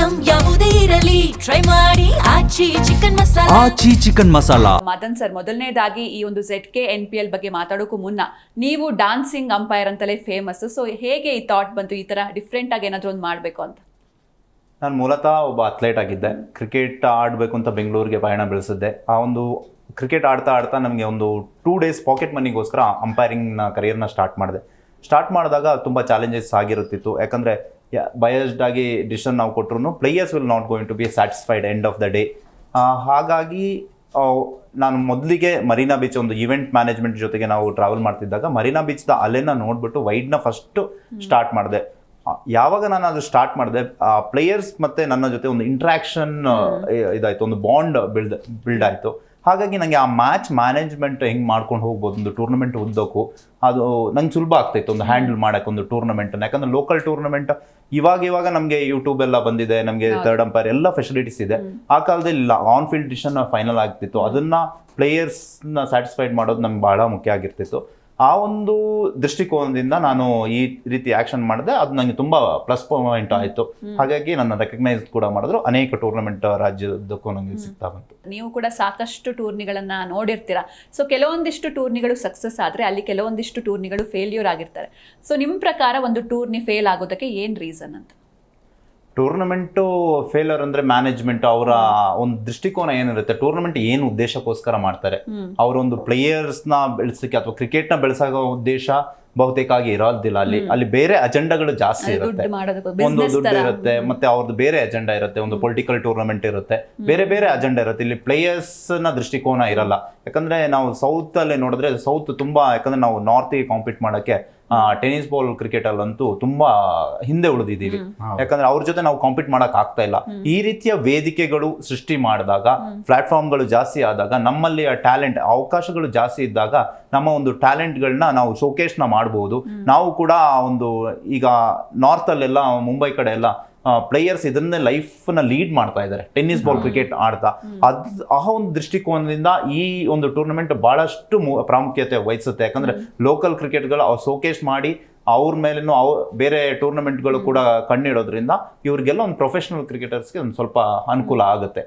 Item ಯಾವುದೇ ಇರಲಿ try ಮಾಡಿ ಆಚಿ ಚಿಕನ್ ಮಸಾಲಾ. ಆಚಿ ಚಿಕನ್ ಮಸಾಲಾ. ಮದನ್ ಸರ್, ಮೊದಲನೇದಾಗಿ ಈ ಒಂದು ZK NPL ಬಗ್ಗೆ ಮಾತಾಡೋಕ್ಕೂ ಮುನ್ನ ನೀವು ಡಾನ್ಸಿಂಗ್ ಅಂಪೈರ್ ಅಂತಲೇ ಫೇಮಸ್. ಸೊ ಹೇಗೆ ಈ ಥಾಟ್ ಬಂತು ಈ ತರ ಡಿಫ್ರೆಂಟ್ ಆಗಿ ಏನಾದರೂ ಒಂದು ಮಾಡಬೇಕು ಅಂತ? ನಾನು ಮೂಲತಃ ಒಬ್ಬ ಅಥ್ಲೇಟ್ ಆಗಿದ್ದೆ. ಕ್ರಿಕೆಟ್ ಆಡಬೇಕು ಅಂತ ಬೆಂಗಳೂರಿಗೆ ಪಯಣ ಬೆಳೆಸಿದ್ದೆ. ಆ ಒಂದು ಕ್ರಿಕೆಟ್ ಆಡ್ತಾ ಆಡ್ತಾ ನಮಗೆ ಒಂದು 2 days ಪಾಕೆಟ್ ಮನಿಗೋಸ್ಕರ ಅಂಪೈರಿಂಗ್ನ ಕರಿಯರ್ನ ಸ್ಟಾರ್ಟ್ ಮಾಡಿದಾಗ ತುಂಬ ಚಾಲೆಂಜಸ್ ಆಗಿರುತ್ತಿತ್ತು. ಯಾಕಂದರೆ ಬಯಸ್ಡ್ ಆಗಿ ಡಿಸಿಷನ್ ನಾವು ಕೊಟ್ಟರು players will not going to be satisfied end of the day. ಹಾಗಾಗಿ ನಾನು ಮೊದಲಿಗೆ ಮರೀನಾ ಬೀಚ್ ಒಂದು ಈವೆಂಟ್ ಮ್ಯಾನೇಜ್ಮೆಂಟ್ ಜೊತೆಗೆ ನಾವು ಟ್ರಾವೆಲ್ ಮಾಡ್ತಿದ್ದಾಗ ಮರೀನಾ ಬೀಚ್ದ ಅಲೆನ ನೋಡಿಬಿಟ್ಟು ವೈಡ್ನ ಫಸ್ಟು ಸ್ಟಾರ್ಟ್ ಮಾಡಿದೆ. ಯಾವಾಗ ನಾನು ಅದು ಸ್ಟಾರ್ಟ್ ಮಾಡಿದೆ, ಪ್ಲೇಯರ್ಸ್ ಮತ್ತು ನನ್ನ ಜೊತೆ ಒಂದು ಇಂಟ್ರ್ಯಾಕ್ಷನ್ ಇದಾಯಿತು, ಒಂದು ಬಾಂಡ್ ಬಿಲ್ಡ್ ಆಯಿತು. ಹಾಗಾಗಿ ನನಗೆ ಆ ಮ್ಯಾಚ್ ಮ್ಯಾನೇಜ್ಮೆಂಟ್ ಹೆಂಗೆ ಮಾಡ್ಕೊಂಡು ಹೋಗ್ಬೋದು, ಒಂದು ಟೂರ್ನಮೆಂಟ್ ಉದ್ದಕ್ಕೂ ಅದು ನಂಗೆ ಸುಲಭ ಆಗ್ತಾಯಿತ್ತು ಒಂದು ಹ್ಯಾಂಡಲ್ ಮಾಡೋಕ್ಕೆ ಒಂದು ಟೂರ್ನಮೆಂಟನ್ನು. ಯಾಕಂದರೆ ಲೋಕಲ್ ಟೂರ್ನಮೆಂಟ್ ಇವಾಗ ನಮಗೆ ಯೂಟ್ಯೂಬ್ ಎಲ್ಲ ಬಂದಿದೆ, ನಮಗೆ ಥರ್ಡ್ ಅಂಪೈರ್ ಎಲ್ಲ ಫೆಸಿಲಿಟೀಸ್ ಇದೆ. ಆ ಕಾಲದಲ್ಲಿ ಆನ್ ಫೀಲ್ಡ್ ಡಿಸಿಷನ್ ಫೈನಲ್ ಆಗ್ತಿತ್ತು. ಅದನ್ನು ಪ್ಲೇಯರ್ಸ್ನ ಸ್ಯಾಟಿಸ್ಫೈಡ್ ಮಾಡೋದು ನಮ್ಗೆ ಭಾಳ ಮುಖ್ಯ ಆಗಿರ್ತಿತ್ತು. ಆ ಒಂದು ದೃಷ್ಟಿಕೋನದಿಂದ ನಾನು ಈ ರೀತಿ ಆ್ಯಕ್ಷನ್ ಮಾಡಿದೆ. ಅದು ನನಗೆ ತುಂಬ ಪ್ಲಸ್ ಪಾಯಿಂಟ್ ಆಯಿತು. ಹಾಗಾಗಿ ನನ್ನ ರೆಕಗ್ನೈಸ್ ಕೂಡ ಮಾಡಿದ್ರು. ಅನೇಕ ಟೂರ್ನಮೆಂಟ್ ರಾಜ್ಯದಕ್ಕೂ ನನಗೆ ಸಿಗ್ತಾ ಬಂತು. ನೀವು ಕೂಡ ಸಾಕಷ್ಟು ಟೂರ್ನಿಗಳನ್ನು ನೋಡಿರ್ತೀರಾ. ಸೊ ಕೆಲವೊಂದಿಷ್ಟು ಟೂರ್ನಿಗಳು ಸಕ್ಸಸ್ ಆದರೆ ಅಲ್ಲಿ ಕೆಲವೊಂದಿಷ್ಟು ಟೂರ್ನಿಗಳು ಫೇಲ್ಯೂರ್ ಆಗಿರ್ತಾರೆ. ಸೊ ನಿಮ್ಮ ಪ್ರಕಾರ ಒಂದು ಟೂರ್ನಿ ಫೇಲ್ ಆಗೋದಕ್ಕೆ ಏನು ರೀಸನ್ ಅಂತ? ಟೂರ್ನಮೆಂಟು ಫೇಲರ್ ಅಂದರೆ ಮ್ಯಾನೇಜ್ಮೆಂಟ್ ಅವರ ಒಂದು ದೃಷ್ಟಿಕೋನ ಏನಿರುತ್ತೆ, ಟೂರ್ನಮೆಂಟ್ ಏನು ಉದ್ದೇಶಕ್ಕೋಸ್ಕರ ಮಾಡ್ತಾರೆ, ಅವರೊಂದು ಪ್ಲೇಯರ್ಸ್ನ ಬೆಳೆಸೋಕ್ಕೆ ಅಥವಾ ಕ್ರಿಕೆಟ್ನ ಬೆಳೆಸೋ ಉದ್ದೇಶ ಬಹುತೇಕ ಇರೋದಿಲ್ಲ. ಅಲ್ಲಿ ಬೇರೆ ಅಜೆಂಡಾಗಳು ಜಾಸ್ತಿ ಇರುತ್ತೆ. ಒಂದು ದುಡ್ಡು ಇರುತ್ತೆ, ಮತ್ತೆ ಅವ್ರದ್ದು ಬೇರೆ ಅಜೆಂಡಾ ಇರುತ್ತೆ, ಒಂದು ಪೊಲಿಟಿಕಲ್ ಟೂರ್ನಮೆಂಟ್ ಇರುತ್ತೆ, ಬೇರೆ ಅಜೆಂಡಾ ಇರುತ್ತೆ. ಇಲ್ಲಿ ಪ್ಲೇಯರ್ಸ್ನ ದೃಷ್ಟಿಕೋನ ಇರಲ್ಲ. ಯಾಕಂದ್ರೆ ನಾವು ಸೌತ್ ಅಲ್ಲಿ ನೋಡಿದ್ರೆ ಸೌತ್ ತುಂಬಾ, ಯಾಕಂದ್ರೆ ನಾವು ನಾರ್ತ್ಗೆ ಕಾಂಪೀಟ್ ಮಾಡೋಕ್ಕೆ ಟೆನಿಸ್ ಬಾಲ್ ಕ್ರಿಕೆಟಲ್ಲಂತೂ ತುಂಬಾ ಹಿಂದೆ ಉಳಿದಿದ್ದೀವಿ. ಯಾಕಂದ್ರೆ ಅವ್ರ ಜೊತೆ ನಾವು ಕಾಂಪೀಟ್ ಮಾಡಕ್ ಆಗ್ತಾ ಇಲ್ಲ. ಈ ರೀತಿಯ ವೇದಿಕೆಗಳು ಸೃಷ್ಟಿ ಮಾಡಿದಾಗ, ಪ್ಲಾಟ್ಫಾರ್ಮ್ಗಳು ಜಾಸ್ತಿ ಆದಾಗ, ನಮ್ಮಲ್ಲಿ ಟ್ಯಾಲೆಂಟ್ ಅವಕಾಶಗಳು ಜಾಸ್ತಿ ಇದ್ದಾಗ ನಮ್ಮ ಒಂದು ಟ್ಯಾಲೆಂಟ್ಗಳನ್ನ ನಾವು ಶೋಕೇಸ್ನ ಮಾಡ್ಬೋದು. ನಾವು ಕೂಡ ಒಂದು ಈಗ ನಾರ್ತ್ ಅಲ್ಲೆಲ್ಲ, ಮುಂಬೈ ಕಡೆ ಎಲ್ಲ ಪ್ಲೇಯರ್ಸ್ ಇದನ್ನೇ ಲೈಫ್ನ ಲೀಡ್ ಮಾಡ್ತಾ ಇದ್ದಾರೆ, ಟೆನ್ನಿಸ್ ಬಾಲ್ ಕ್ರಿಕೆಟ್ ಆಡ್ತಾ. ಆ ಒಂದು ದೃಷ್ಟಿಕೋನದಿಂದ ಈ ಒಂದು ಟೂರ್ನಮೆಂಟ್ ಬಹಳಷ್ಟು ಪ್ರಾಮುಖ್ಯತೆ ವಹಿಸುತ್ತೆ. ಯಾಕಂದ್ರೆ ಲೋಕಲ್ ಕ್ರಿಕೆಟ್ಗಳು ಅವ್ರು ಶೋಕೇಸ್ ಮಾಡಿ ಅವ್ರ ಮೇಲೇನು ಬೇರೆ ಟೂರ್ನಮೆಂಟ್ಗಳು ಕೂಡ ಕಣ್ಣಿಡೋದ್ರಿಂದ ಇವ್ರಿಗೆಲ್ಲ ಒಂದು ಪ್ರೊಫೆಷನಲ್ ಕ್ರಿಕೆಟರ್ಸ್ಗೆ ಒಂದು ಸ್ವಲ್ಪ ಅನುಕೂಲ ಆಗುತ್ತೆ.